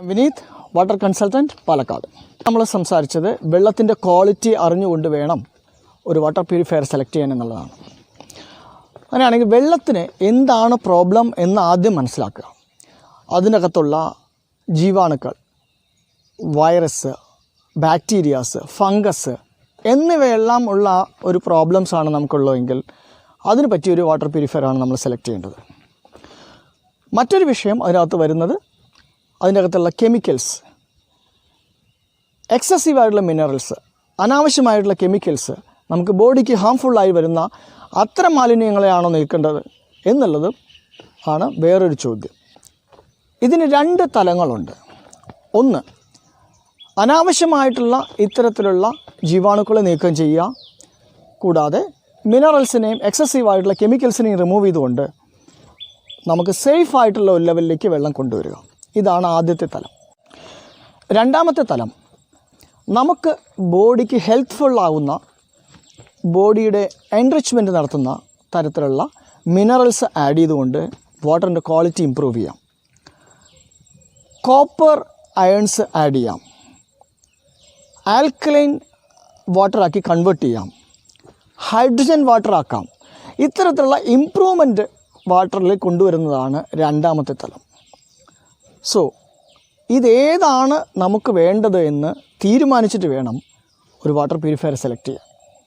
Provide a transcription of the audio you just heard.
Vineeth, water consultant, Palakkad. നമ്മൾ സംസാരിച്ചത് വെള്ളത്തിൻ്റെ ക്വാളിറ്റി അറിഞ്ഞുകൊണ്ട് വേണം ഒരു വാട്ടർ പ്യൂരിഫയർ സെലക്ട് ചെയ്യാൻ എന്നുള്ളതാണ്. അങ്ങനെയാണെങ്കിൽ വെള്ളത്തിന് എന്താണ് പ്രോബ്ലം എന്ന് ആദ്യം മനസ്സിലാക്കുക. അതിനകത്തുള്ള ജീവാണുക്കൾ, വൈറസ്, ബാക്ടീരിയാസ്, ഫംഗസ് എന്നിവയെല്ലാം ഉള്ള ഒരു പ്രോബ്ലംസാണ് നമുക്കുള്ളതെങ്കിൽ അതിന് പറ്റിയൊരു വാട്ടർ പ്യൂരിഫയറാണ് നമ്മൾ സെലക്ട് ചെയ്യേണ്ടത്. മറ്റൊരു വിഷയം അതിനകത്ത് വരുന്നത് അതിൻ്റെ അകത്തുള്ള കെമിക്കൽസ്, എക്സസീവായിട്ടുള്ള മിനറൽസ്, അനാവശ്യമായിട്ടുള്ള കെമിക്കൽസ്, നമുക്ക് ബോഡിക്ക് ഹാംഫുള്ളായി വരുന്ന അത്തരം മാലിന്യങ്ങളെയാണോ നീക്കേണ്ടത് എന്നുള്ളത് ആണ് വേറൊരു ചോദ്യം. ഇതിന് രണ്ട് തലങ്ങളുണ്ട്. ഒന്ന്, അനാവശ്യമായിട്ടുള്ള ഇത്തരത്തിലുള്ള ജീവാണുക്കളെ നീക്കം ചെയ്യുക, കൂടാതെ മിനറൽസിനെയും എക്സസീവായിട്ടുള്ള കെമിക്കൽസിനെയും റിമൂവ് ചെയ്തുകൊണ്ട് നമുക്ക് സേഫായിട്ടുള്ള ഒരു ലെവലിലേക്ക് വെള്ളം കൊണ്ടുവരിക. ഇതാണ് ആദ്യത്തെ തലം. രണ്ടാമത്തെ തലം, നമുക്ക് ബോഡിക്ക് ഹെൽത്ത്ഫുള്ളാവുന്ന, ബോഡിയുടെ എൻറിച്ച്മെൻറ്റ് നടത്തുന്ന തരത്തിലുള്ള മിനറൽസ് ആഡ് ചെയ്തുകൊണ്ട് വാട്ടറിൻ്റെ ക്വാളിറ്റി ഇമ്പ്രൂവ് ചെയ്യാം. കോപ്പർ അയൺസ് ആഡ് ചെയ്യാം, ആൽക്കലൈൻ വാട്ടറാക്കി കൺവേർട്ട് ചെയ്യാം, ഹൈഡ്രജൻ വാട്ടറാക്കാം. ഇത്തരത്തിലുള്ള ഇംപ്രൂവ്മെൻറ്റ് വാട്ടറിൽ കൊണ്ടുവരുന്നതാണ് രണ്ടാമത്തെ തലം. സോ ഇതേതാണ് നമുക്ക് വേണ്ടത് എന്ന് തീരുമാനിച്ചിട്ട് വേണം ഒരു വാട്ടർ പ്യൂരിഫയർ സെലക്ട് ചെയ്യാൻ.